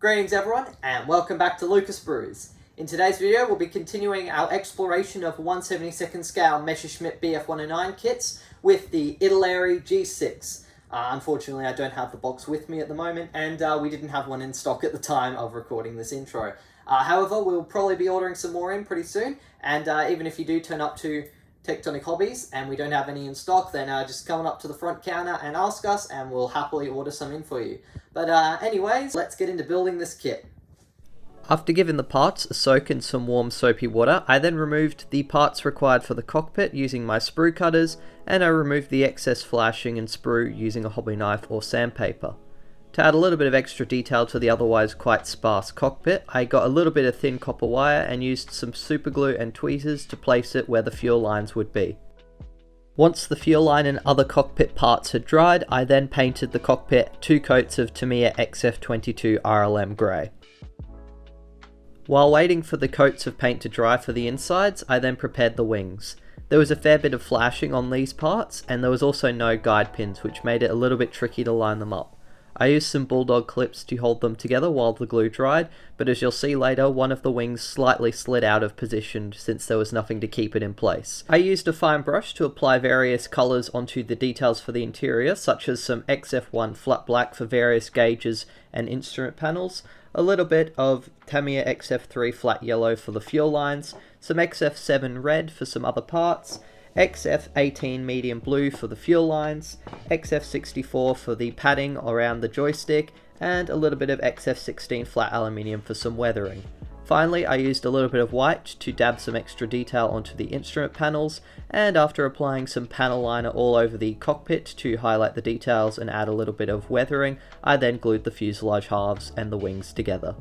Greetings everyone, and welcome back to Lucas Brews. In today's video, we'll be continuing our exploration of 1/72nd scale Messerschmitt Bf109 kits with the Italeri G6. Unfortunately, I don't have the box with me at the moment, and we didn't have one in stock at the time of recording this intro. However, we'll probably be ordering some more in pretty soon, and even if you do turn up to Tectonic Hobbies and we don't have any in stock, then just come on up to the front counter and ask us, and we'll happily order some in for you. But anyways, let's get into building this kit. After giving the parts a soak in some warm soapy water, I then removed the parts required for the cockpit using my sprue cutters, and I removed the excess flashing and sprue using a hobby knife or sandpaper. To add a little bit of extra detail to the otherwise quite sparse cockpit, I got a little bit of thin copper wire and used some super glue and tweezers to place it where the fuel lines would be. Once the fuel line and other cockpit parts had dried, I then painted the cockpit 2 coats of Tamiya XF22 RLM Grey. While waiting for the coats of paint to dry for the insides, I then prepared the wings. There was a fair bit of flashing on these parts, and there was also no guide pins, which made it a little bit tricky to line them up. I used some bulldog clips to hold them together while the glue dried, but as you'll see later, one of the wings slightly slid out of position since there was nothing to keep it in place. I used a fine brush to apply various colours onto the details for the interior, such as some XF1 flat black for various gauges and instrument panels, a little bit of Tamiya XF3 flat yellow for the fuel lines, some XF7 red for some other parts, XF18 medium blue for the fuel lines, XF64 for the padding around the joystick, and a little bit of XF16 flat aluminium for some weathering. Finally, I used a little bit of white to dab some extra detail onto the instrument panels, and after applying some panel liner all over the cockpit to highlight the details and add a little bit of weathering, I then glued the fuselage halves and the wings together.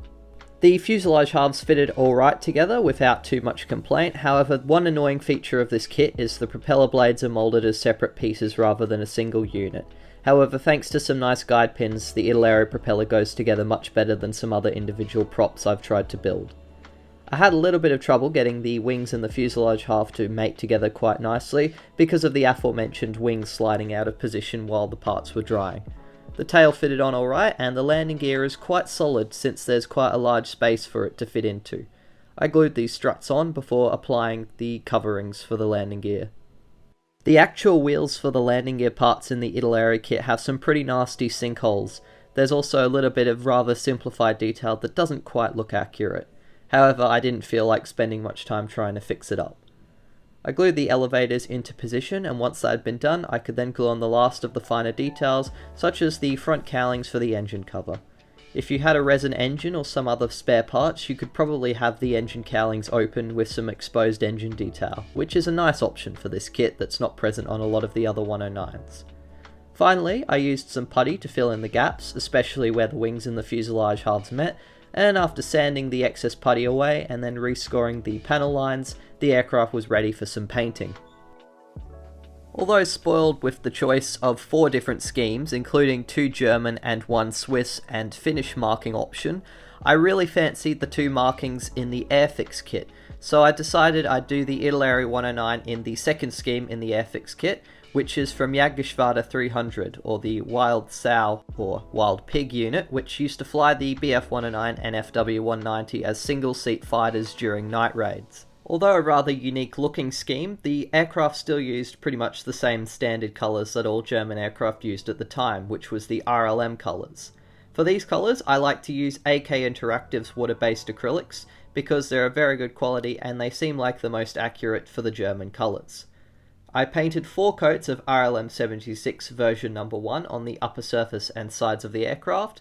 The fuselage halves fitted alright together without too much complaint. However, one annoying feature of this kit is the propeller blades are moulded as separate pieces rather than a single unit. However, thanks to some nice guide pins, the Italeri propeller goes together much better than some other individual props I've tried to build. I had a little bit of trouble getting the wings and the fuselage half to mate together quite nicely because of the aforementioned wings sliding out of position while the parts were drying. The tail fitted on alright, and the landing gear is quite solid since there's quite a large space for it to fit into. I glued these struts on before applying the coverings for the landing gear. The actual wheels for the landing gear parts in the Italeri kit have some pretty nasty sinkholes. There's also a little bit of rather simplified detail that doesn't quite look accurate. However, I didn't feel like spending much time trying to fix it up. I glued the elevators into position, and once that had been done, I could then glue on the last of the finer details, such as the front cowlings for the engine cover. If you had a resin engine or some other spare parts, you could probably have the engine cowlings open with some exposed engine detail, which is a nice option for this kit that's not present on a lot of the other 109s. Finally, I used some putty to fill in the gaps, especially where the wings and the fuselage halves met, and after sanding the excess putty away and then rescoring the panel lines, the aircraft was ready for some painting. Although spoiled with the choice of 4 different schemes, including 2 German and 1 Swiss and Finnish marking option, I really fancied the 2 markings in the airfix kit, so I decided I'd do the Italeri 109 in the second scheme in the airfix kit, which is from Jägerschwader 300, or the Wild Sow or Wild Pig unit, which used to fly the Bf109 and FW190 as single-seat fighters during night raids. Although a rather unique looking scheme, the aircraft still used pretty much the same standard colours that all German aircraft used at the time, which was the RLM colours. For these colours, I like to use AK Interactive's water-based acrylics, because they're a very good quality and they seem like the most accurate for the German colours. I painted 4 coats of RLM 76 version number 1 on the upper surface and sides of the aircraft.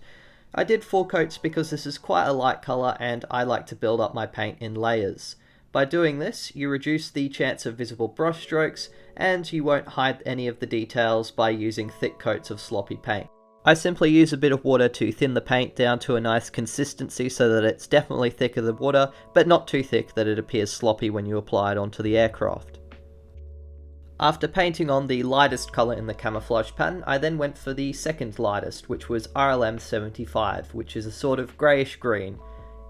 I did 4 coats because this is quite a light colour and I like to build up my paint in layers. By doing this, you reduce the chance of visible brush strokes, and you won't hide any of the details by using thick coats of sloppy paint. I simply use a bit of water to thin the paint down to a nice consistency so that it's definitely thicker than water, but not too thick that it appears sloppy when you apply it onto the aircraft. After painting on the lightest colour in the camouflage pattern, I then went for the second lightest, which was RLM 75, which is a sort of greyish green.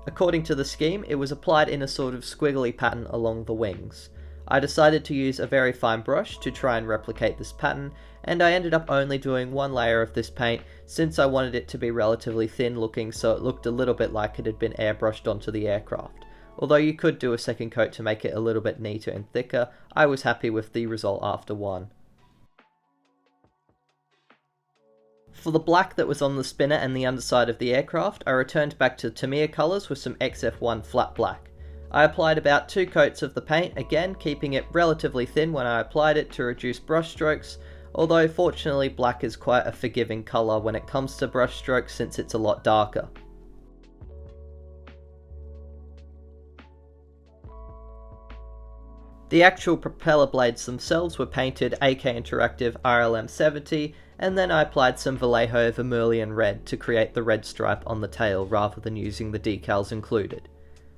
According to the scheme, it was applied in a sort of squiggly pattern along the wings. I decided to use a very fine brush to try and replicate this pattern, and I ended up only doing one layer of this paint since I wanted it to be relatively thin looking, so it looked a little bit like it had been airbrushed onto the aircraft. Although you could do a second coat to make it a little bit neater and thicker, I was happy with the result after one. For the black that was on the spinner and the underside of the aircraft, I returned back to Tamiya colours with some XF1 flat black. I applied about 2 coats of the paint, again keeping it relatively thin when I applied it to reduce brush strokes, although fortunately black is quite a forgiving colour when it comes to brush strokes since it's a lot darker. The actual propeller blades themselves were painted AK Interactive RLM70, and then I applied some Vallejo Vermilion Red to create the red stripe on the tail rather than using the decals included.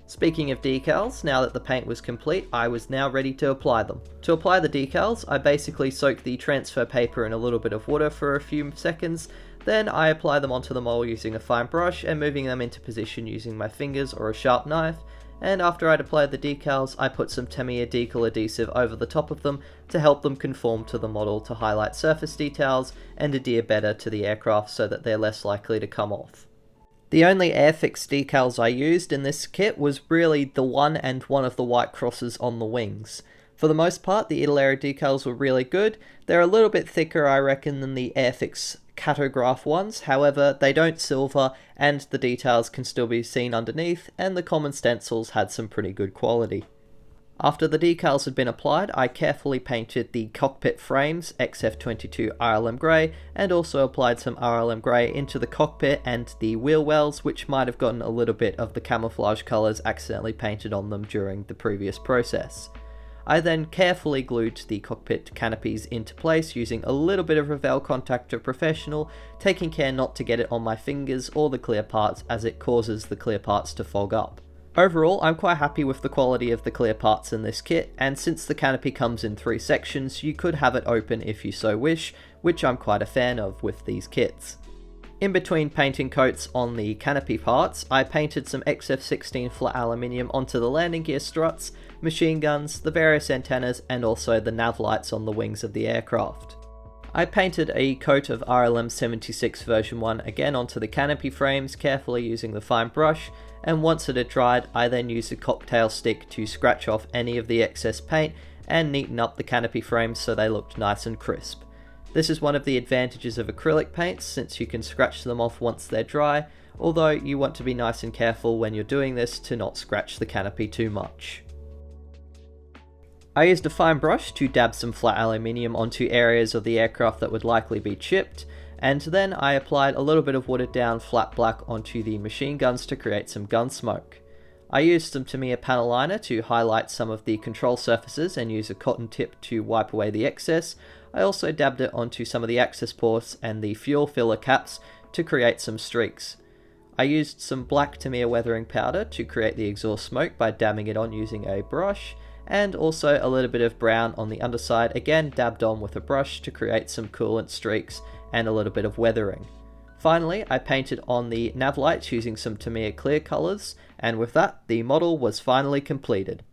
Speaking of decals, now that the paint was complete, I was now ready to apply them. To apply the decals, I basically soaked the transfer paper in a little bit of water for a few seconds, then I apply them onto the mold using a fine brush and moving them into position using my fingers or a sharp knife, and after I'd applied the decals, I put some Tamiya decal adhesive over the top of them to help them conform to the model to highlight surface details and adhere better to the aircraft so that they're less likely to come off. The only airfix decals I used in this kit was really the one and one of the white crosses on the wings. For the most part, the Italeri decals were really good. They're a little bit thicker, I reckon, than the airfix catograph ones, however they don't silver and the details can still be seen underneath, and the common stencils had some pretty good quality. After the decals had been applied, I carefully painted the cockpit frames XF22 RLM Grey and also applied some RLM Grey into the cockpit and the wheel wells, which might have gotten a little bit of the camouflage colours accidentally painted on them during the previous process. I then carefully glued the cockpit canopies into place using a little bit of Revell Contactor Professional, taking care not to get it on my fingers or the clear parts as it causes the clear parts to fog up. Overall, I'm quite happy with the quality of the clear parts in this kit, and since the canopy comes in 3 sections, you could have it open if you so wish, which I'm quite a fan of with these kits. In between painting coats on the canopy parts, I painted some XF16 flat aluminium onto the landing gear struts, machine guns, the various antennas, and also the nav lights on the wings of the aircraft. I painted a coat of RLM76 version 1 again onto the canopy frames, carefully using the fine brush, and once it had dried, I then used a cocktail stick to scratch off any of the excess paint and neaten up the canopy frames so they looked nice and crisp. This is one of the advantages of acrylic paints, since you can scratch them off once they're dry, although you want to be nice and careful when you're doing this to not scratch the canopy too much. I used a fine brush to dab some flat aluminium onto areas of the aircraft that would likely be chipped, and then I applied a little bit of watered down flat black onto the machine guns to create some gun smoke. I used some Tamiya panel liner to highlight some of the control surfaces and use a cotton tip to wipe away the excess. I also dabbed it onto some of the access ports and the fuel filler caps to create some streaks. I used some black Tamiya weathering powder to create the exhaust smoke by dabbing it on using a brush, and also a little bit of brown on the underside, again dabbed on with a brush to create some coolant streaks and a little bit of weathering. Finally, I painted on the nav lights using some Tamiya clear colours, and with that, the model was finally completed.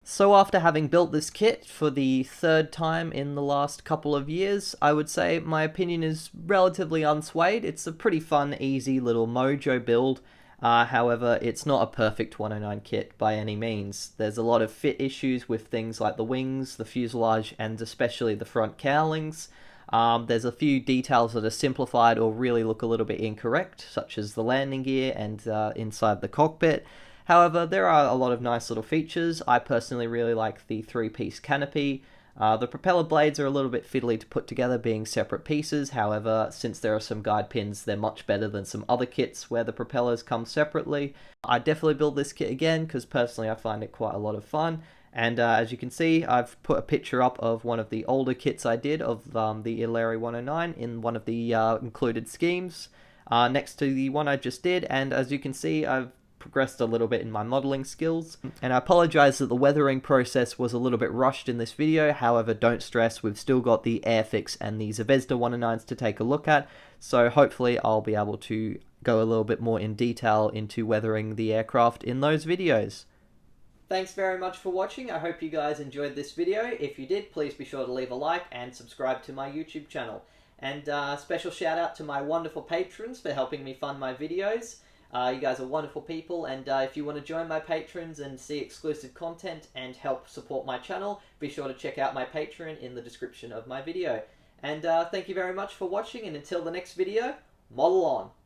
So after having built this kit for the 3rd time in the last couple of years, I would say my opinion is relatively unswayed. It's a pretty fun, easy little mojo build. However, it's not a perfect 109 kit by any means. There's a lot of fit issues with things like the wings, the fuselage, and especially the front cowlings. There's a few details that are simplified or really look a little bit incorrect, such as the landing gear and inside the cockpit. However, there are a lot of nice little features. I personally really like the 3-piece canopy. The propeller blades are a little bit fiddly to put together being separate pieces. However, since there are some guide pins, they're much better than some other kits where the propellers come separately. I'd definitely build this kit again because personally I find it quite a lot of fun. And as you can see, I've put a picture up of one of the older kits I did of the Italeri 109 in one of the included schemes next to the one I just did. And as you can see, I've progressed a little bit in my modeling skills, and I apologize that the weathering process was a little bit rushed in this video. However, don't stress, we've still got the airfix and the Zvezda 109s to take a look at, so hopefully I'll be able to go a little bit more in detail into weathering the aircraft in those videos. Thanks very much for watching. I hope you guys enjoyed this video. If you did, please be sure to leave a like and subscribe to my YouTube channel. And special shout out to my wonderful patrons for helping me fund my videos. You guys are wonderful people, and if you want to join my patrons and see exclusive content and help support my channel, be sure to check out my Patreon in the description of my video. And thank you very much for watching, and until the next video, model on!